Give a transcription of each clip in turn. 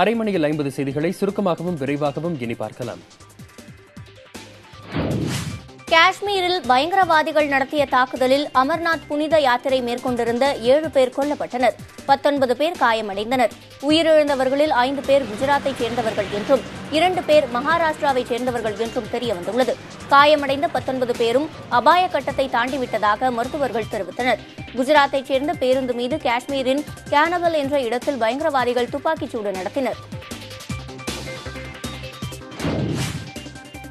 அரைமணியில் 50 செய்திகளை சுருக்கமாகவும் விரைவாகவும் இனி பார்க்கலாம். காஷ்மீரில் பயங்கரவாதிகள் நடத்திய தாக்குதலில் அமர்நாத் புனித யாத்திரை மேற்கொண்டிருந்த 7 பேர் கொல்லப்பட்டனர். 19 பேர் காயமடைந்தனர். உயிரிழந்தவர்களில் 5 பேர் குஜராத்தைச் சேர்ந்தவர்கள் என்றும் 2 பேர் மகாராஷ்டிராவைச் சேர்ந்தவர்கள் என்றும் தெரியவந்துள்ளது. காயமடைந்த 19 பேரும் அபாய கட்டத்தை தாண்டிவிட்டதாக மருத்துவர்கள் தெரிவித்தனர். குஜராத்தைச் சேர்ந்த பேருந்து மீது காஷ்மீரின் கேனவல் என்ற இடத்தில் பயங்கரவாதிகள் துப்பாக்கிச்சூடு நடத்தினர்.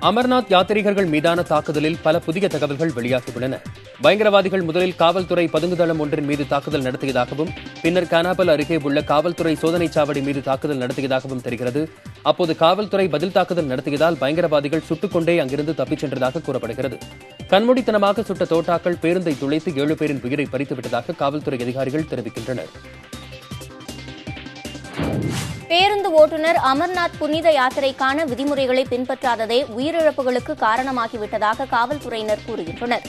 அமர்நாத் யாத்ரீகர்கள் மீதான தாக்குதலில் பல புதிய தகவல்கள் வெளியாகியுள்ளன. பயங்கரவாதிகள் முதலில் காவல்துறை பதுங்குதளம் ஒன்றின் மீது தாக்குதல் நடத்தியதாகவும் பின்னர் கானாபல் அருகே உள்ள காவல்துறை சோதனைச் சாவடி மீது தாக்குதல் நடத்தியதாகவும் தெரிகிறது. அப்போது காவல்துறை பதில் தாக்குதல் நடத்தியதால் பயங்கரவாதிகள் சுட்டுக்கொண்டே அங்கிருந்து தப்பிச் சென்றதாக கூறப்படுகிறது. கண்மூடித்தனமாக சுட்ட தோட்டாக்கள் பேருந்தை துளைத்து 7 பேரின் உயிரை பறித்துவிட்டதாக காவல்துறை அதிகாரிகள் தெரிவிக்கின்றனர். பேருந்து ஓட்டுநர் அமர்நாத் புனித யாத்திரைக்கான விதிமுறைகளை பின்பற்றாததே உயிரிழப்புகளுக்கு காரணமாகிவிட்டதாக காவல்துறையினர் கூறுகின்றனர்.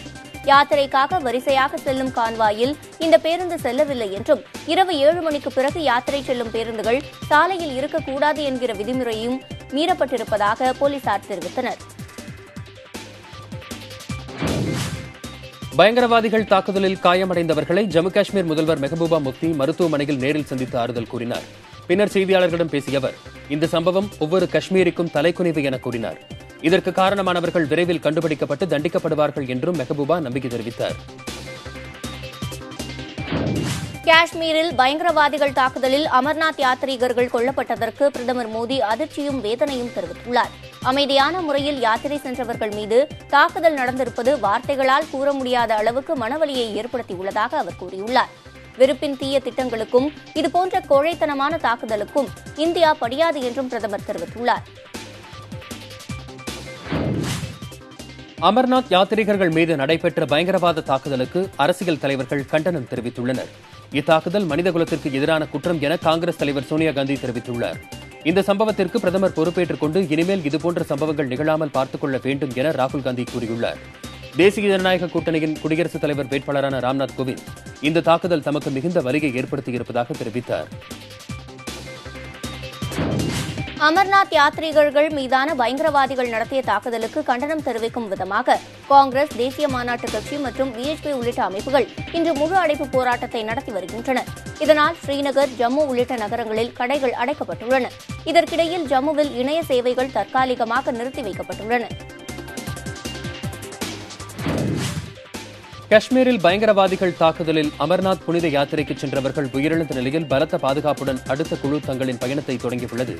யாத்திரைக்காக வரிசையாக செல்லும் கான்வாயில் இந்த பேருந்து செல்லவில்லை என்றும் இரவு 7 மணிக்கு பிறகு யாத்திரை செல்லும் பேருந்துகள் சாலையில் இருக்கக்கூடாது என்கிற விதிமுறையும் மீறப்பட்டிருப்பதாக போலீசார் தெரிவித்தனர். பயங்கரவாதிகள் தாக்குதலில் காயமடைந்தவர்களை ஜம்மு காஷ்மீர் முதல்வர் மெஹபூபா முஃப்தி மருத்துவமனையில் நேரில் சந்தித்து ஆறுதல் கூறினார். பின்னர் செய்தியாளர்களிடம் பேசிய அவர் இந்த சம்பவம் ஒவ்வொரு காஷ்மீருக்கும் தலைக்குனிவு என கூறினார். இதற்கு காரணமானவர்கள் விரைவில் கண்டுபிடிக்கப்பட்டு தண்டிக்கப்படுவார்கள் என்றும் மெஹபூபா நம்பிக்கை தெரிவித்தார். காஷ்மீரில் பயங்கரவாதிகள் தாக்குதலில் அமர்நாத் யாத்ரீகர்கள் கொல்லப்பட்டதற்கு பிரதமர் மோடி அதிர்ச்சியும் வேதனையும் தெரிவித்துள்ளார். அமைதியான முறையில் யாத்திரை சென்றவர்கள் மீது தாக்குதல் நடந்திருப்பது வார்த்தைகளால் கூற முடியாத அளவுக்கு மனவலியை ஏற்படுத்தியுள்ளதாக அவர் கூறியுள்ளார். வெறுப்பின் தீய திட்டங்களுக்கும் இதுபோன்ற கோழைத்தனமான தாக்குதலுக்கும் இந்தியா படியாது என்றும் பிரதமர் தெரிவித்துள்ளார். அமர்நாத் யாத்ரீகர்கள் மீது நடைபெற்ற பயங்கரவாத தாக்குதலுக்கு அரசியல் தலைவர்கள் கண்டனம் தெரிவித்துள்ளனர். இத்தாக்குதல் மனிதகுலத்திற்கு எதிரான குற்றம் என காங்கிரஸ் தலைவர் சோனியா காந்தி தெரிவித்துள்ளார். இந்த சம்பவத்திற்கு பிரதமர் பொறுப்பேற்றுக் கொண்டு இனிமேல் இதுபோன்ற சம்பவங்கள் நிகழாமல் பார்த்துக் கொள்ள வேண்டும் என ராகுல் காந்தி கூறியுள்ளார். தேசிய ஜனநாயக கூட்டணியின் குடியரசுத் தலைவர் வேட்பாளரான ராம்நாத் கோவிந்த் இந்த தாக்குதல் தமக்கு மிகுந்த வலியை ஏற்படுத்தியிருப்பதாக தெரிவித்தார். அமர்நாத் யாத்ரீகர்கள் மீதான பயங்கரவாதிகள் நடத்திய தாக்குதலுக்கு கண்டனம் தெரிவிக்கும் விதமாக காங்கிரஸ், தேசிய மாநாட்டு கட்சி மற்றும் பிஎச்பி உள்ளிட்ட அமைப்புகள் இன்று முழு அடைப்பு போராட்டத்தை நடத்தி வருகின்றன. இதனால் ஸ்ரீநகர், ஜம்மு உள்ளிட்ட நகரங்களில் கடைகள் அடைக்கப்பட்டுள்ளன. இதற்கிடையில் ஜம்முவில் இணைய சேவைகள் தற்காலிகமாக நிறுத்தி வைக்கப்பட்டுள்ளன. காஷ்மீரில் பயங்கரவாதிகள் தாக்குதலில் அமர்நாத் புனித யாத்திரைக்கு சென்றவர்கள் உயிரிழந்த நிலையில் பலத்த பாதுகாப்புடன் அடுத்த குழு தங்களின் பயணத்தை தொடங்கியுள்ளது.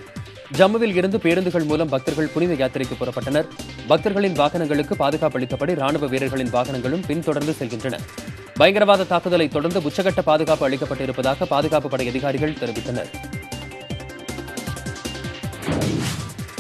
ஜம்முவில் இருந்து பேருந்துகள் மூலம் பக்தர்கள் புனித யாத்திரைக்கு புறப்பட்டனர். பக்தர்களின் வாகனங்களுக்கு பாதுகாப்பு அளித்தபடி ராணுவ வீரர்களின் வாகனங்களும் பின்தொடர்ந்து செல்கின்றன. பயங்கரவாத தாக்குதலை தொடர்ந்து உச்சகட்ட பாதுகாப்பு அளிக்கப்பட்டிருப்பதாக பாதுகாப்பு படை அதிகாரிகள் தெரிவித்தனர்.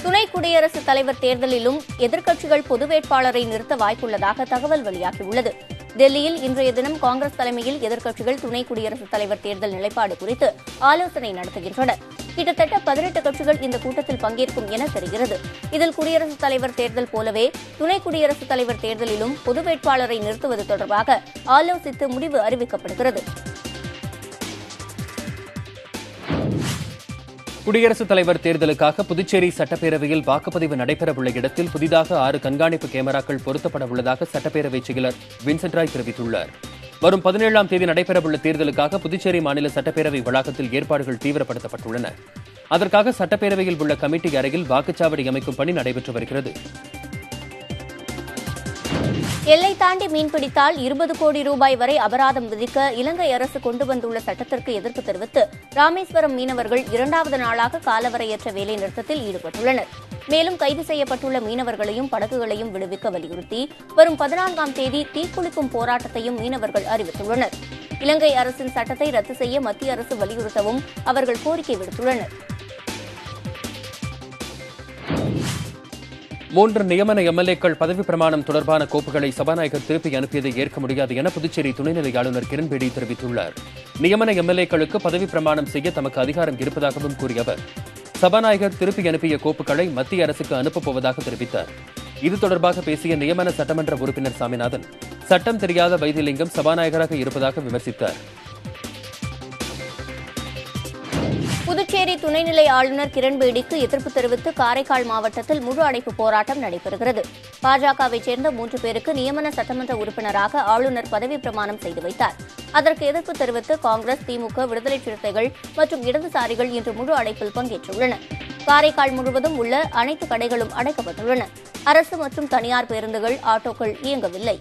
துணை குடியரசுத் தலைவர் தேர்தலிலும் எதிர்க்கட்சிகள் பொது வேட்பாளரை நிறுத்த வாய்ப்புள்ளதாக தகவல் வெளியாகியுள்ளது. டெல்லியில் இன்றைய தினம் காங்கிரஸ் தலைமையில் எதிர்க்கட்சிகள் துணை குடியரசுத் தலைவர் தேர்தல் நிலைப்பாடு குறித்து ஆலோசனை நடத்துகின்றன. கிட்டத்தட்ட 18 கட்சிகள் இந்த கூட்டத்தில் பங்கேற்கும் என தெரிகிறது. இதில் குடியரசுத் தலைவர் தேர்தல் போலவே துணை குடியரசுத் தலைவர் தேர்தலிலும் பொது வேட்பாளரை நிறுத்துவது தொடர்பாக ஆலோசித்து முடிவு அறிவிக்கப்படுகிறது. குடியரசுத் தலைவர் தேர்தலுக்காக புதுச்சேரி சட்டப்பேரவையில் வாக்குப்பதிவு நடைபெறவுள்ள இடத்தில் புதிதாக 6 கண்காணிப்பு கேமராக்கள் பொருத்தப்பட உள்ளதாக சட்டப்பேரவைச் செயலர் வின்சென்ட் ராய் தெரிவித்துள்ளார். வரும் 17ஆம் தேதி நடைபெறவுள்ள தேர்தலுக்காக புதுச்சேரி மாநில சட்டப்பேரவை வளாகத்தில் ஏற்பாடுகள் தீவிரப்படுத்தப்பட்டுள்ளன. அதற்காக சட்டப்பேரவையில் உள்ள கமிட்டி அறையில் வாக்குச்சாவடி அமைக்கும் பணி நடைபெற்று வருகிறது. எல்லை தாண்டி மீன்பிடித்தால் 20 கோடி ரூபாய் வரை அபராதம் விதிக்க இலங்கை அரசு கொண்டு வந்துள்ள சட்டத்திற்கு எதிர்ப்பு தெரிவித்து ராமேஸ்வரம் மீனவர்கள் 2வது நாளாக காலவரையற்ற வேலைநிறுத்தத்தில் ஈடுபட்டுள்ளனர். மேலும் கைது செய்யப்பட்டுள்ள மீனவர்களையும் படகுகளையும் விடுவிக்க வலியுறுத்தி வரும் 14ஆம் தேதி தீக்குளிக்கும் போராட்டத்தையும் மீனவர்கள் அறிவித்துள்ளனர். இலங்கை அரசின் சட்டத்தை ரத்து செய்ய மத்திய அரசு வலியுறுத்தவும் அவர்கள் கோரிக்கை விடுத்துள்ளனர். 3 நியமன எம்எல்ஏக்கள் பதவி பிரமாணம் தொடர்பான கோப்புகளை சபாநாயகர் திருப்பி அனுப்பியதை ஏற்க முடியாது என புதுச்சேரி துணைநிலை ஆளுநர் கிரண்பேடி தெரிவித்துள்ளார். நியமன எம்எல்ஏக்களுக்கு பதவி பிரமாணம் செய்ய தமக்கு அதிகாரம் இருப்பதாகவும் கூறிய அவர் சபாநாயகர் திருப்பி அனுப்பிய கோப்புகளை மத்திய அரசுக்கு அனுப்பப் போவதாக தெரிவித்தார். இது தொடர்பாக பேசிய நியமன சட்டமன்ற உறுப்பினர் சாமிநாதன், சட்டம் தெரியாத வைத்திலிங்கம் சபாநாயகராக இருப்பதாக விமர்சித்தார். புதுச்சேரி துணைநிலை ஆளுநர் கிரண்பேடிக்கு எதிர்ப்பு தெரிவித்து காரைக்கால் மாவட்டத்தில் முழு அடைப்பு போராட்டம் நடைபெறுகிறது. பாஜகவைச் சேர்ந்த 3 பேருக்கு நியமன சட்டமன்ற உறுப்பினராக ஆளுநர் பதவி பிரமாணம் செய்து வைத்தார். அதற்கு எதிர்ப்பு தெரிவித்து காங்கிரஸ், திமுக, விடுதலை சிறுத்தைகள் மற்றும் இடதுசாரிகள் இன்று முழு அடைப்பில் பங்கேற்றுள்ளன. காரைக்கால் முழுவதும் உள்ள அனைத்து கடைகளும் அடைக்கப்பட்டுள்ளன. அரசு மற்றும் தனியார் பேருந்துகள், ஆட்டோக்கள் இயங்கவில்லை.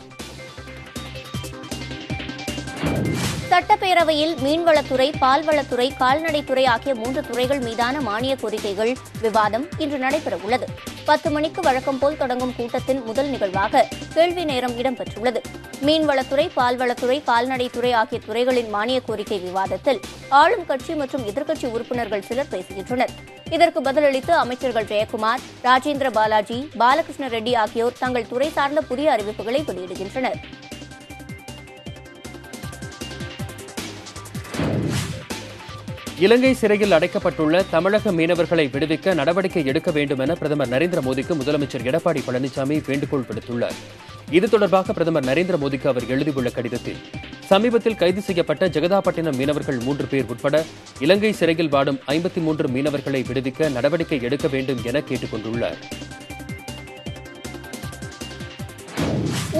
சட்டப்பேரவையில் மீன்வளத்துறை, பால்வளத்துறை, கால்நடைத்துறை ஆகிய 3 துறைகள் மீதான மானிய கோரிக்கைகள் விவாதம் இன்று நடைபெறவுள்ளது. 10 மணிக்கு வழக்கம் போல் தொடங்கும் கூட்டத்தின் முதல் நிகழ்வாக கேள்வி நேரம் இடம்பெற்றுள்ளது. மீன்வளத்துறை, பால்வளத்துறை, கால்நடைத்துறை ஆகிய துறைகளின் மானிய கோரிக்கை விவாதத்தில் ஆளும் கட்சி மற்றும் எதிர்க்கட்சி உறுப்பினர்கள் சிலர் பேசுகின்றனர். இதற்கு பதிலளித்து அமைச்சர்கள் ஜெயக்குமார், ராஜேந்திர பாலாஜி, பாலகிருஷ்ண ரெட்டி ஆகியோர் தங்கள் துறை சார்ந்த புதிய அறிவிப்புகளை வெளியிடுகின்றனர். இலங்கை சிறையில் அடைக்கப்பட்டுள்ள தமிழக மீனவர்களை விடுவிக்க நடவடிக்கை எடுக்க வேண்டும் என பிரதமர் நரேந்திர மோடிக்கு முதலமைச்சர் எடப்பாடி பழனிசாமி வேண்டுகோள் விடுத்துள்ளார். இது தொடர்பாக பிரதமர் நரேந்திர மோடிக்கு அவர் எழுதியுள்ள கடிதத்தில், சமீபத்தில் கைது செய்யப்பட்ட ஜெகதாப்பட்டினம் மீனவர்கள் 3 பேர் உட்பட இலங்கை சிறையில் வாடும் 53 மீனவர்களை விடுவிக்க நடவடிக்கை எடுக்க வேண்டும் என கேட்டுக் கொண்டுள்ளார்.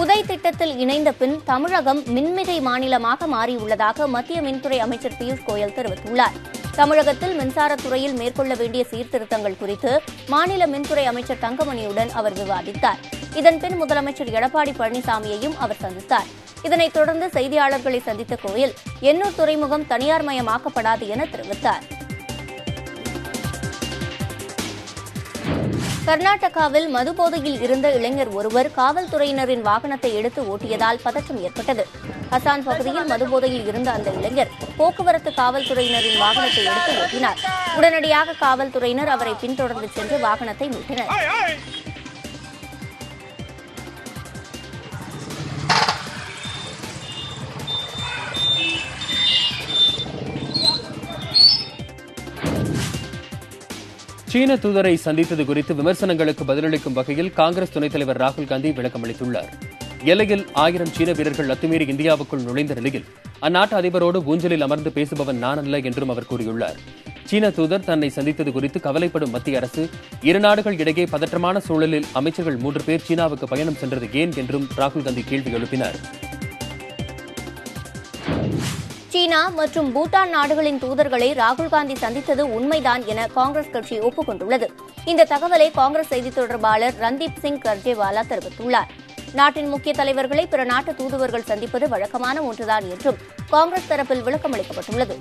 உதய் திட்டத்தில் இணைந்த பின் தமிழகம் மின்மிகை மாநிலமாக மாறியுள்ளதாக மத்திய மின்துறை அமைச்சர் பியூஷ் கோயல் தெரிவித்துள்ளார். தமிழகத்தில் மின்சாரத்துறையில் மேற்கொள்ள வேண்டிய சீர்திருத்தங்கள் குறித்து மாநில மின்துறை அமைச்சர் தங்கமணியுடன் அவர் விவாதித்தார். இதன்பின் முதலமைச்சர் எடப்பாடி பழனிசாமியையும் அவர் சந்தித்தார். இதனைத் தொடர்ந்து செய்தியாளர்களை சந்தித்த கோயல், எண்ணூர் துறைமுகம் தனியார் மயமாக்கப்படாது என தெரிவித்தார். கர்நாடகாவில் மதுபோதையில் இருந்த இளைஞர் ஒருவர் காவல்துறையினரின் வாகனத்தை எடுத்து ஓட்டியதால் பதற்றம் ஏற்பட்டது. ஹசான் பகுதியில் மதுபோதையில் இருந்த அந்த இளைஞர் போக்குவரத்து காவல்துறையினரின் வாகனத்தை எடுத்து ஓட்டினார். உடனடியாக காவல்துறையினர் அவரை பின்தொடர்ந்து சென்று வாகனத்தை மீட்டனர். சீன தூதரை சந்தித்தது குறித்து விமர்சனங்களுக்கு பதிலளிக்கும் வகையில் காங்கிரஸ் துணைத் தலைவர் ராகுல் காந்தி விளக்கம் அளித்துள்ளார். எல்லையில் 1000 சீன வீரர்கள் அத்துமீறி இந்தியாவுக்குள் நுழைந்த நிலையில் அந்நாட்டு அதிபரோடு ஊஞ்சலில் அமர்ந்து பேசுபவன் நான் அல்ல என்றும் அவர் கூறியுள்ளார். சீன தூதர் தன்னை சந்தித்தது குறித்து கவலைப்படும் மத்திய அரசு, இரு நாடுகள் இடையே பதற்றமான சூழலில் அமைச்சர்கள் 3 பேர் சீனாவுக்கு பயணம் சென்றது ஏன் என்றும் ராகுல் காந்தி கேள்வி எழுப்பினார். சீனா மற்றும் பூட்டான் நாடுகளின் தூதர்களை ராகுல் காந்தி சந்தித்தது உண்மைதான் என காங்கிரஸ் கட்சி ஒப்புக் கொண்டுள்ளது. இந்த தகவலை காங்கிரஸ் செய்தித் தொடர்பாளர் ரந்தீப் சிங் கர்ஜேவாலா தெரிவித்துள்ளார். நாட்டின் முக்கிய தலைவர்களை பிற நாட்டு தூதுவர்கள் சந்திப்பது வழக்கமான ஒன்றுதான் என்றும் காங்கிரஸ் தரப்பில் விளக்கம் அளிக்கப்பட்டுள்ளது.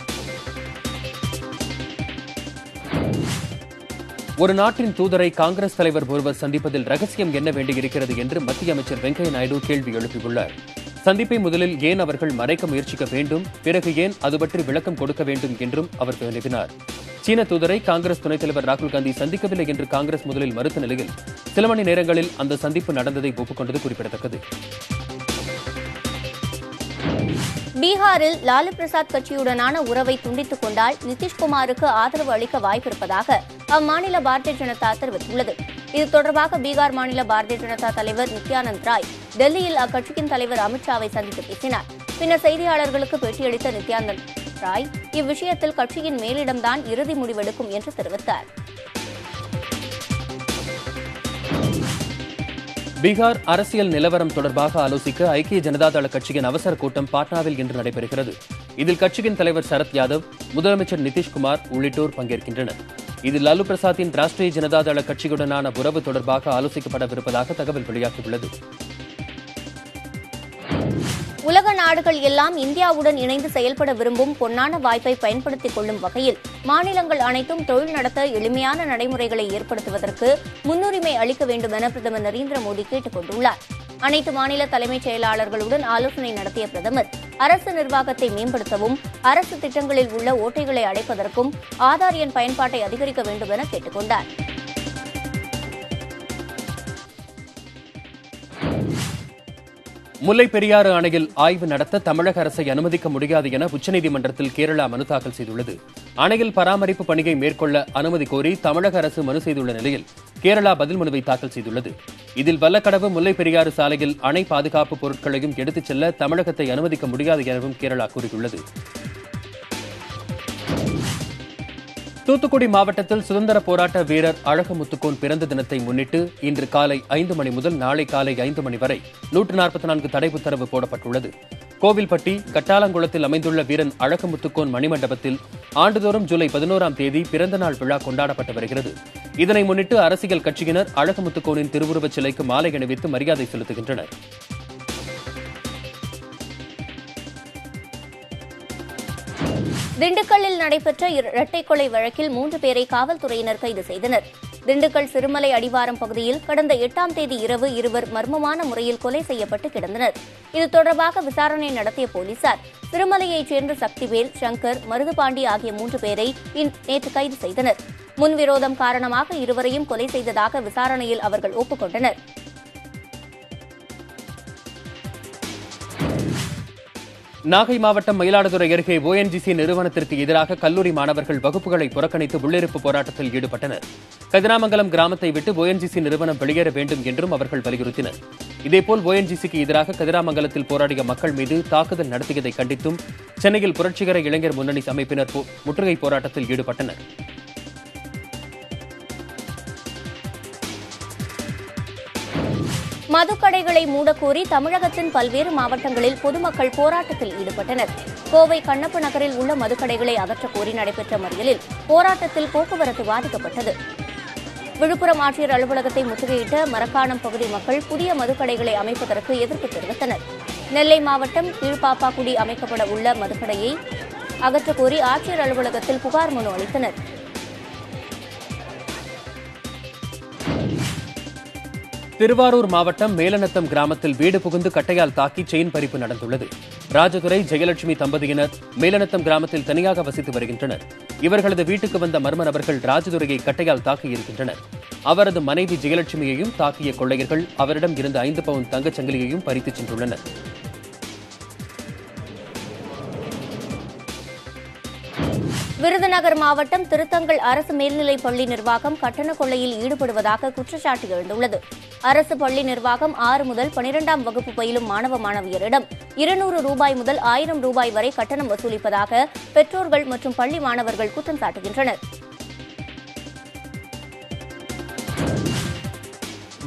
ஒரு நாட்டின் தூதரை காங்கிரஸ் தலைவர் ஒருவர் சந்திப்பதில் ரகசியம் என்ன வேண்டியிருக்கிறது என்று மத்திய அமைச்சர் வெங்கையா நாயுடு கேள்வி எழுப்பியுள்ளார். சந்திப்பை முதலில் ஏன் அவர்கள் மறைக்க முயற்சிக்க வேண்டும், பிறகு ஏன் அது பற்றி விளக்கம் கொடுக்க வேண்டும் என்றும் அவர் வினவினார். சீன தூதரை காங்கிரஸ் துணைத் தலைவர் ராகுல் காந்தி சந்திக்கவில்லை என்று காங்கிரஸ் முதலில் மறுத்த நிலையில் சில மணி நேரங்களில் அந்த சந்திப்பு நடந்ததை ஒப்புக்கொண்டது குறிப்பிடத்தக்கது. பீகாரில் லாலு பிரசாத் கட்சியுடனான உறவை துண்டித்துக் கொண்டால் நிதிஷ்குமாருக்கு ஆதரவு அளிக்க வாய்ப்பிருப்பதாக அம்மாநில பாரதிய ஜனதா தெரிவித்துள்ளது. இது தொடர்பாக பீகார் மாநில பாரதிய ஜனதா தலைவர் நித்யானந்த் ராய் டெல்லியில் அக்கட்சியின் தலைவர் அமித்ஷாவை சந்தித்து பேசினார். பின்னர் செய்தியாளர்களுக்கு பேட்டியளித்த நித்யானந்த் ராய் இவ்விஷயத்தில் கட்சியின் மேலிடம்தான் இறுதி முடிவெடுக்கும் என்று தெரிவித்தார். பீகார் அரசியல் நிலவரம் தொடர்பாக ஆலோசிக்க ஐக்கிய ஜனதாதள கட்சியின் அவசர கூட்டம் பாட்னாவில் இன்று நடைபெறுகிறது. இதில் கட்சியின் தலைவர் சரத் யாதவ், முதலமைச்சர் நிதிஷ்குமார் உள்ளிட்டோர் பங்கேற்கின்றனர். இதில் லாலு பிரசாத்தின் ராஷ்டிரிய ஜனதாதள கட்சியுடனான உறவு தொடர்பாக ஆலோசிக்கப்படவிருப்பதாக தகவல் வெளியாகியுள்ளது. உலக நாடுகள் எல்லாம் இந்தியாவுடன் இணைந்து செயல்பட விரும்பும் பொன்னான வாய்ப்பை பயன்படுத்திக் கொள்ளும் வகையில் மாநிலங்கள் அனைத்தும் தொழில் நடத்த எளிமையான நடைமுறைகளை ஏற்படுத்துவதற்கு முன்னுரிமை அளிக்க வேண்டும் என பிரதமர் நரேந்திர மோடி கேட்டுக் கொண்டுள்ளார். அனைத்து மாநில தலைமைச் செயலாளர்களுடன் ஆலோசனை நடத்திய பிரதமர் அரசு நிர்வாகத்தை மேம்படுத்தவும், அரசு திட்டங்களில் உள்ள ஓட்டைகளை அடைப்பதற்கும் ஆதார் எண் பயன்பாட்டை அதிகரிக்க வேண்டும் என கேட்டுக் கொண்டார். முல்லை பெரியாறு அணையில் ஆய்வு நடத்த தமிழக அரசை அனுமதிக்க முடியாது என உச்சநீதிமன்றத்தில் கேரளா மனு தாக்கல் செய்துள்ளது. அணையில் பராமரிப்பு பணியை மேற்கொள்ள அனுமதி கோரி தமிழக அரசு மனு செய்துள்ள நிலையில் கேரளா பதில் மனுவை தாக்கல் செய்துள்ளது. இதில் வல்லக்கடவு முல்லை பெரியாறு சாலையில் அணை பாதுகாப்பு பொருட்களையும் எடுத்துச் செல்ல தமிழகத்தை அனுமதிக்க முடியாது எனவும் கேரளா கூறியுள்ளது. தூத்துக்குடி மாவட்டத்தில் சுதந்திர போராட்ட வீரர் அழகுமுத்துக்கோன் பிறந்த தினத்தை முன்னிட்டு இன்று காலை 5 மணி முதல் நாளை காலை 5 மணி வரை 144 தடை உத்தரவு போடப்பட்டுள்ளது. கோவில்பட்டி கட்டாலங்குளத்தில் அமைந்துள்ள வீரன் அழகுமுத்துக்கோன் மணிமண்டபத்தில் ஆண்டுதோறும் ஜூலை 11ஆம் தேதி பிறந்தநாள் விழா கொண்டாடப்பட்டு வருகிறது. இதனை முன்னிட்டு அரசியல் கட்சியினர் அழகுமுத்துக்கோனின் திருவுருவச் சிலைக்கு மாலை அணிவித்து மரியாதை செலுத்துகின்றனர். திண்டுக்கல்லில் நடைபெற்ற இரட்டை கொலை வழக்கில் 3 பேரை காவல்துறையினர் கைது செய்தனர். திண்டுக்கல் சிறுமலை அடிவாரம் பகுதியில் கடந்த 8ஆம் தேதி இரவு இருவர் மர்மமான முறையில் கொலை செய்யப்பட்டு கிடந்தனர். இது தொடர்பாக விசாரணை நடத்திய போலீசார் சிறுமலையைச் சேர்ந்த சக்திவேல், சங்கர், மருதுபாண்டி ஆகிய 3 பேரை நேற்று கைது செய்தனர். முன்விரோதம் காரணமாக இருவரையும் கொலை செய்ததாக விசாரணையில் அவர்கள் ஒப்புக்கொண்டனர். நாகை மாவட்டம் மயிலாடுதுறை அருகே ONGC நிறுவனத்திற்கு எதிராக கல்லூரி மாணவர்கள் வகுப்புகளை புறக்கணித்து உள்ளிருப்பு போராட்டத்தில் ஈடுபட்டனர். கதிராமங்கலம் கிராமத்தை விட்டு ONGC நிறுவனம் வெளியேற வேண்டும் என்றும் அவர்கள் வலியுறுத்தினர். இதேபோல் ONGCக்கு எதிராக கதிராமங்கலத்தில் போராடிய மக்கள் மீது தாக்குதல் நடத்தியதை கண்டித்தும் சென்னையில் புரட்சிகர இளைஞர் முன்னணி அமைப்பினர் முற்றுகை போராட்டத்தில் ஈடுபட்டனர். மதுக்கடைகளை மூடக்கோரி தமிழகத்தின் பல்வேறு மாவட்டங்களில் பொதுமக்கள் போராட்டத்தில் ஈடுபட்டனர். கோவை கண்ணப்ப நகரில் உள்ள மதுக்கடைகளை அகற்றக்கோரி நடைபெற்ற மறியலில் போராட்டத்தில் போக்குவரத்து பாதிக்கப்பட்டது. விழுப்புரம் ஆட்சியர் அலுவலகத்தை முற்றுகையிட்ட மரக்காணம் பகுதி மக்கள் புதிய மதுக்கடைகளை அமைப்பதற்கு எதிர்ப்பு தெரிவித்தனர். நெல்லை மாவட்டம் கீழ்பாப்பாக்குடி அமைக்கப்பட உள்ள மதுக்கடையை அகற்றக்கோரி ஆட்சியர் அலுவலகத்தில் புகார் மனு அளித்தனர். திருவாரூர் மாவட்டம் மேலநத்தம் கிராமத்தில் வீடு புகுந்து கட்டையால் தாக்கி செயின் பறிப்பு நடந்துள்ளது. ராஜதுரை, ஜெயலட்சுமி தம்பதியினர் மேலநத்தம் கிராமத்தில் தனியாக வசித்து வருகின்றனர். இவர்களது வீட்டுக்கு வந்த மர்ம நபர்கள் ராஜதுரையை கட்டையால் தாக்கியிருக்கின்றனர். அவரது மனைவி ஜெயலட்சுமியையும் தாக்கிய கொள்ளையர்கள் அவரிடம் இருந்த 5 பவுன் தங்கச் சங்கிலியையும் பறித்துச் சென்றுள்ளனர். விருதுநகர் மாவட்டம் திருத்தங்கல் அரசு மேல்நிலைப் பள்ளி நிர்வாகம் கட்டண கொள்ளையில் ஈடுபடுவதாக குற்றச்சாட்டு எழுந்துள்ளது. அரசு பள்ளி நிர்வாகம் 6 முதல் 12ஆம் வகுப்பு பயிலும் மாணவ மாணவியரிடம் 200 ரூபாய் முதல் 1000 ரூபாய் வரை கட்டணம் வசூலிப்பதாக பெற்றோர்கள் மற்றும் பள்ளி மாணவர்கள் குற்றம் சாட்டுகின்றனர்.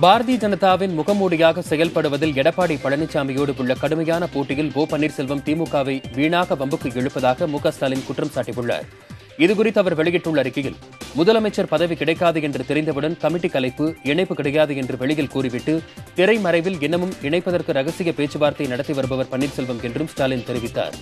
பாரதிய ஜனதாவின் முகமூடியாக செயல்படுவதில் எடப்பாடி பழனிசாமியோடு உள்ள கடுமையான போட்டியில் பன்னீர்செல்வம் திமுகவை வீணாக வம்புக்கு இழுப்பதாக ஸ்டாலின் குற்றம் சாட்டியுள்ளார். இதுகுறித்து அவர் வெளியிட்டுள்ள அறிக்கையில், முதலமைச்சர் பதவி கிடைக்காது என்று தெரிந்தவுடன் கமிட்டி கலைப்பு, இணைப்பு கிடையாது என்று வெளியில் கூறிவிட்டு திரைமறைவில் இன்னமும் இணைப்பதற்கு ரகசிய பேச்சுவார்த்தை நடத்தி வருபவர் பன்னீர்செல்வம் என்றும் ஸ்டாலின் தெரிவித்தார்.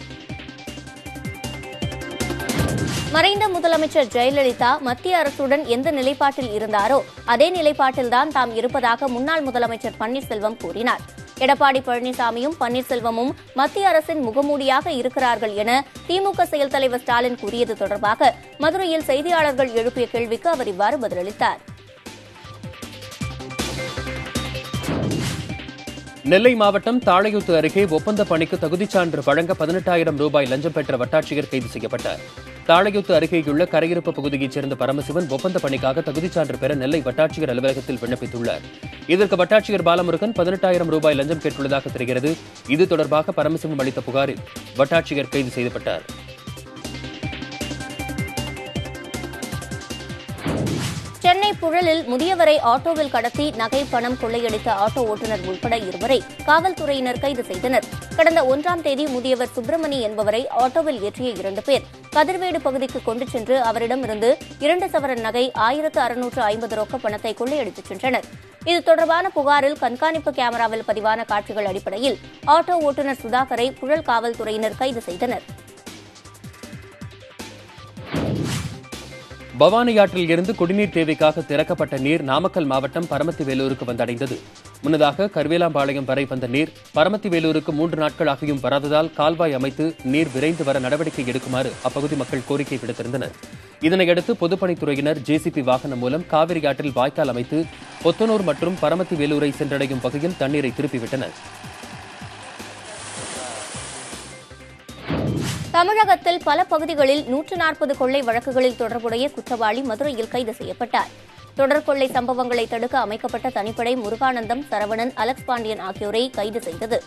மறைந்த முதலமைச்சர் ஜெயலலிதா மத்திய அரசுடன் எந்த நிலைப்பாட்டில் இருந்தாரோ அதே நிலைப்பாட்டில்தான் தாம் இருப்பதாக முன்னாள் முதலமைச்சர் பன்னீர்செல்வம் கூறினார். எடப்பாடி பழனிசாமியும் பன்னீர்செல்வமும் மத்திய அரசின் முகமூடியாக இருக்கிறார்கள் என திமுக செயல் தலைவர் ஸ்டாலின் கூறியது தொடர்பாக மதுரையில் செய்தியாளர்கள் எழுப்பிய கேள்விக்கு அவர் இவ்வாறு பதிலளித்தார். நெல்லை மாவட்டம் தாழையூத்து அருகே ஒப்பந்த பணிக்கு தகுதிச் சான்று வழங்க 18,000 ரூபாய் லஞ்சம் பெற்ற வட்டாட்சியர் கைது செய்யப்பட்டார். தாழையூத்து அருகேயுள்ள கரையிருப்பு பகுதியைச் சேர்ந்த பரமசிவன் ஒப்பந்த பணிக்காக தகுதிச் சான்று பெற நெல்லை வட்டாட்சியர் அலுவலகத்தில் விண்ணப்பித்துள்ளார். இதற்கு வட்டாட்சியர் பாலமுருகன் 18,000 ரூபாய் லஞ்சம் கேட்டுள்ளதாக தெரிகிறது. இது தொடர்பாக பரமசிவம் அளித்த புகாரில் வட்டாட்சியர் கைது செய்யப்பட்டார். சென்னை புழலில் முதியவரை ஆட்டோவில் கடத்தி நகை, பணம் கொள்ளையடித்த ஆட்டோ ஓட்டுநர் உட்பட 2 பேரை காவல்துறையினர் கைது செய்தனர். கடந்த 1ஆம் தேதி முதியவர் சுப்பிரமணி என்பவரை ஆட்டோவில் ஏற்றிய 2 பேர் கதிர்வேடு பகுதிக்கு கொண்டு சென்று அவரிடமிருந்து 2 சவரன் நகை, 1650 ரொக்க பணத்தை கொள்ளையடித்துச் சென்றனர். இது தொடர்பான புகாரில் கண்காணிப்பு கேமராவில் பதிவான காட்சிகள் அடிப்படையில் ஆட்டோ ஓட்டுநர் சுதாகரை புழல் காவல்துறையினர் கைது செய்தனர். பவானி ஆற்றில் இருந்து குடிநீர் தேவைக்காக திறக்கப்பட்ட நீர் நாமக்கல் மாவட்டம் பரமத்திவேலூருக்கு வந்தடைந்தது. முன்னதாக கருவேலாம்பாளையம் வரை வந்த நீர் பரமத்திவேலூருக்கு 3 நாட்களாகியும் வராததால் கால்வாய் அமைத்து நீர் விரைந்து வர நடவடிக்கை எடுக்குமாறு அப்பகுதி மக்கள் கோரிக்கை விடுத்திருந்தனர். இதனையடுத்து பொதுப்பணித்துறையினர் ஜேசிபி வாகனம் மூலம் காவிரி ஆற்றில் வாய்க்கால் அமைத்து பொத்தனூர் மற்றும் பரமத்திவேலூரை சென்றடையும் வகையில் தண்ணீரை திருப்பிவிட்டனர். தமிழகத்தில் பல பகுதிகளில் 140 கொள்ளை வழக்குகளில் தொடர்புடைய குற்றவாளி மதுரையில் கைது செய்யப்பட்டார். தொடர் கொள்ளை சம்பவங்களை தடுக்க அமைக்கப்பட்ட தனிப்படை முருகானந்தம், சரவணன், அலெக்ஸ் பாண்டியன் ஆகியோரை கைது செய்தது.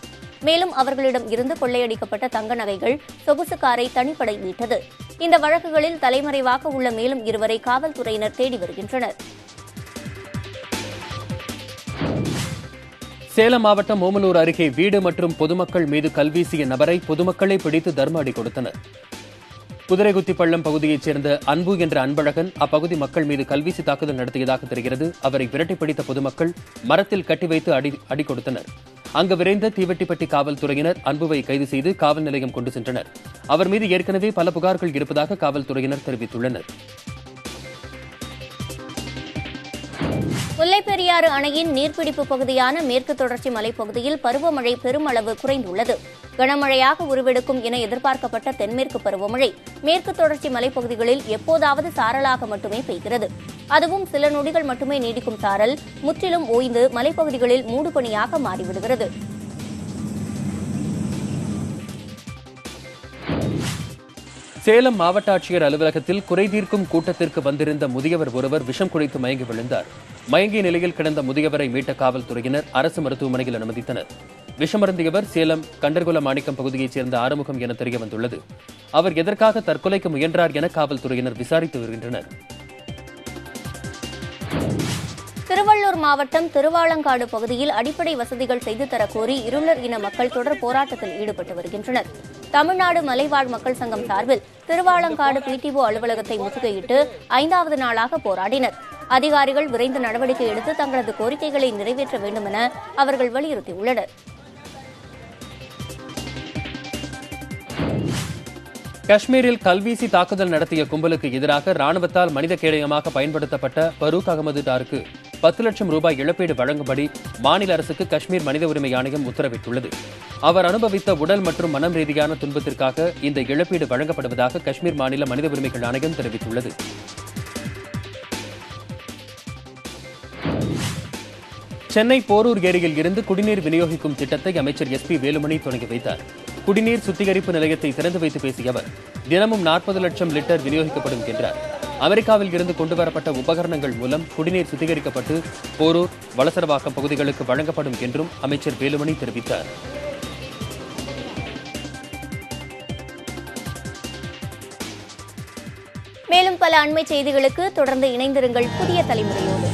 மேலும் அவர்களிடம் இருந்து கொள்ளையடிக்கப்பட்ட தங்க நகைகள், சொகுசு காரை தனிப்படை மீட்டது. இந்த வழக்குகளில் தலைமறைவாக உள்ள மேலும் 2 வரை காவல்துறையினர் தேடி வருகின்றனர். சேலம் மாவட்டம் ஓமலூர் அருகே வீடு மற்றும் பொதுமக்கள் மீது கல்வீசிய நபரை பொதுமக்களே பிடித்து தர்ம அடி கொடுத்தனர். குதிரைகுத்திப்பள்ளம் பகுதியைச் சேர்ந்த அன்பு என்ற அன்பழகன் அப்பகுதி மக்கள் மீது கல்வீசி தாக்குதல் நடத்தியதாக தெரிகிறது. அவரை விரட்டி பிடித்த பொதுமக்கள் மரத்தில் கட்டி வைத்து அடி கொடுத்தனர். அங்கு விரைந்த தீவெட்டிப்பட்டி காவல்துறையினர் அன்புவை கைது செய்து காவல் நிலையம் கொண்டு சென்றனர். அவர் மீது ஏற்கனவே பல புகார்கள் இருப்பதாக காவல்துறையினர் தெரிவித்துள்ளனர். முல்லைப்பெரியாறு அணையின் நீர்பிடிப்பு பகுதியான மேற்கு தொடர்ச்சி மலைப்பகுதியில் பருவமழை பெருமளவு குறைந்துள்ளது. கனமழையாக உருவெடுக்கும் என எதிர்பார்க்கப்பட்ட தென்மேற்கு பருவமழை மேற்கு தொடர்ச்சி மலைப்பகுதிகளில் எப்போதாவது சாரலாக மட்டுமே பெய்கிறது. அதுவும் சில நொடிகள் மட்டுமே நீடிக்கும் சாரல் முற்றிலும் ஓய்ந்து மலைப்பகுதிகளில் மூடுபனியாக மாறிவிடுகிறது. சேலம் மாவட்ட ஆட்சியர் அலுவலகத்தில் குறைதீர்க்கும் கூட்டத்திற்கு வந்திருந்த முதியவர் ஒருவர் விஷம் குடித்து மயங்கி விழுந்தார். மயங்கிய நிலையில் கிடந்த முதியவரை மீட்ட காவல்துறையினர் அரசு மருத்துவமனையில் அனுமதித்தனர். விஷமருந்தியவர் சேலம் கண்டர்குல மாணிக்கம் பகுதியைச் சேர்ந்த ஆறுமுகம் என தெரியவந்துள்ளது. அவர் எதற்காக தற்கொலைக்கு முயன்றார் என காவல்துறையினர் விசாரித்து வருகின்றனர். திருவள்ளூர் மாவட்டம் திருவாலங்காடு பகுதியில் அடிப்படை வசதிகள் செய்து தரக்கோரி இருளர் இன மக்கள் தொடர் போராட்டத்தில் ஈடுபட்டு வருகின்றனர். தமிழ்நாடு மலைவாழ் மக்கள் சங்கம் சார்பில் திருவாலங்காடு பிடிஓ அலுவலகத்தை முற்றுகையிட்டு 5வது நாளாக போராடினர். அதிகாரிகள் விரைந்து நடவடிக்கை எடுத்து தங்களது கோரிக்கைகளை நிறைவேற்ற வேண்டும் என அவர்கள் வலியுறுத்தியுள்ளனர். காஷ்மீரில் கல்வீசி தாக்குதல் நடத்திய கும்பலுக்கு எதிராக ராணுவத்தால் மனித கேடயமாக பயன்படுத்தப்பட்ட பரூக் அகமது டாருக்கு 10 லட்சம் ரூபாய் இழப்பீடு வழங்கும்படி மாநில அரசுக்கு காஷ்மீர் மனித உரிமை ஆணையம் உத்தரவிட்டுள்ளது. அவர் அனுபவித்த உடல் மற்றும் மனம் ரீதியான துன்பத்திற்காக இந்த இழப்பீடு வழங்கப்படுவதாக காஷ்மீர் மாநில மனித உரிமைகள் ஆணையம் தெரிவித்துள்ளது. சென்னை போரூர் ஏரியில் இருந்து குடிநீர் விநியோகிக்கும் திட்டத்தை அமைச்சர் SP வேலுமணி தொடங்கி வைத்தார். குடிநீர் சுத்திகரிப்பு நிலையத்தை திறந்து வைத்து பேசிய அவர் தினமும் 40 லட்சம் லிட்டர் விநியோகிக்கப்படும் என்றார். அமெரிக்காவில் இருந்து கொண்டுவரப்பட்ட உபகரணங்கள் மூலம் குடிநீர் சுத்திகரிக்கப்பட்டு போரூர், வளசரவாக்கம் பகுதிகளுக்கு வழங்கப்படும் என்றும் அமைச்சர் வேலுமணி தெரிவித்தார். மேலும் பல அண்மை செய்திகளுக்கு தொடர்ந்து இணைந்திருங்கள் புதிய தலைமுறையோடு.